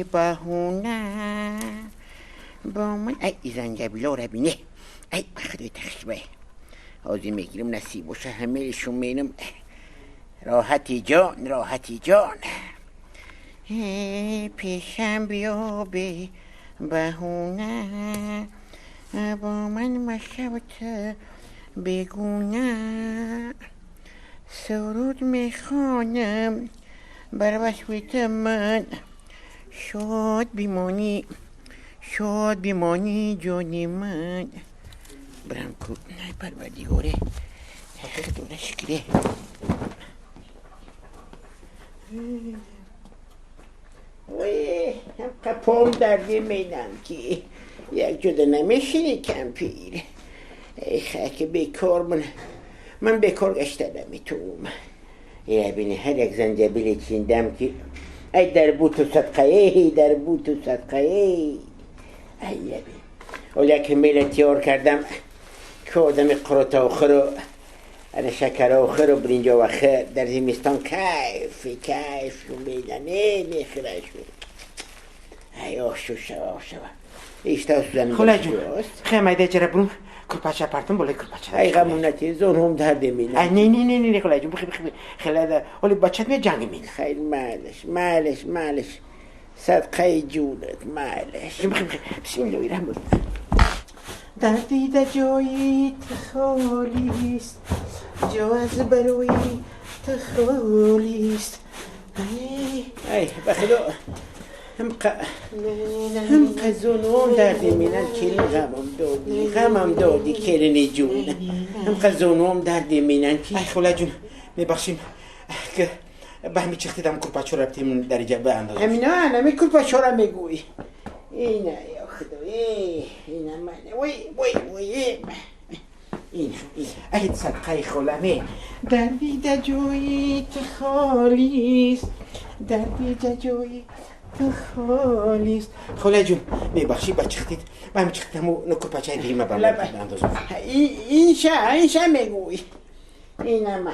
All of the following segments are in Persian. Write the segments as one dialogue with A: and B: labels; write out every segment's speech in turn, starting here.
A: بهونه با من ای زنجبیلا رو بینه ای خدای تخشبه آزی میگیرم نصیب باشه همهشون مینم راحتی جان پیشم بیا به بهونه با من مشبت بگونه سرود میخوانم بر وصفت من شاد بیمانی جانی من برم کو نه پروردگاره خدا شکره وای هم قپام دردی مینم که یک جدا نمیشینی کمپیر ای خاک بیکار من بیکار گشتم میتونم یه بینی هر یک زنجبیل چیندم که ای در بوت و صدقه ای ای بینی ولی که میل تیار کردم که آدم قرات آخر و انا شکر آخر و برینجا و خیر در زمستان کیف رو میدنه میخیره شو ای آشو شوا ایشتا سوزنم
B: خلا جون خیمه جره برون کرپاچه پرتون بله کرپاچه
A: ای غمونتی زون هم درد مینه
B: نه خلا جون خلا ده ولی بچت می جنگ مینه
A: خیلی معلش صدقه جونت معلش
B: بسم الله الرحمن دردی در جایی تخالیست جا از بروی تخالیست
A: ای بخدا هم قزونون دردی مینن کلی غمم دادی کلینی جون هم قزونون دردی مینن کی
B: ای خلا جون میبخشیم که به همی چختی دم کرپاچو رو بتیم در جبه اندازم
A: همی کرپاچو رو میگوی اینه یا خدای اینه منه وی اینه
B: ای صدقه خلمه دردی در جایی تخالیست خالیست خلا جون میبخشی بچختید و همین چختم و نکر پچه دیمه بندازم
A: اینشا میگوی اینه من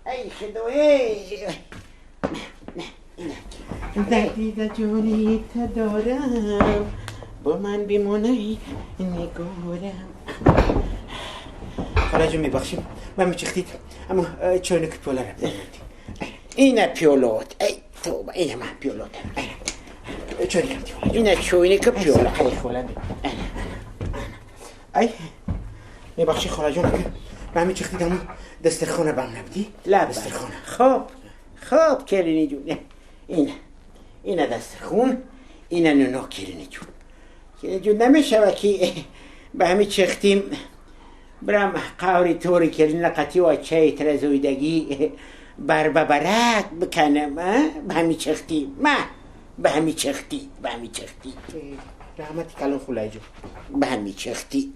A: ای خدای
B: دردی در جایی تدارم با من بیمونه نگارم خلا جون میبخشیم و همین چختید اما چای نکر پیوله رو
A: اینه پیولوت ای توبه اینه من پیولوت
B: چای نکر پیوله
A: اینه چای نکر پیوله
B: ای خلا ای میبخشی خلا جون که به همین چختید همون دسترخانه بم نبدی؟
A: دسترخانه خوب کلینی جون اینه دسترخون اینه نونو کلینی جون نمیشه که به همین چختیم برم قوری طوری کلین لقتی و چای ترزویدگی بربرک بکنم به همین چختیم
B: رحمتی کلون خلای جون
A: به همین چختی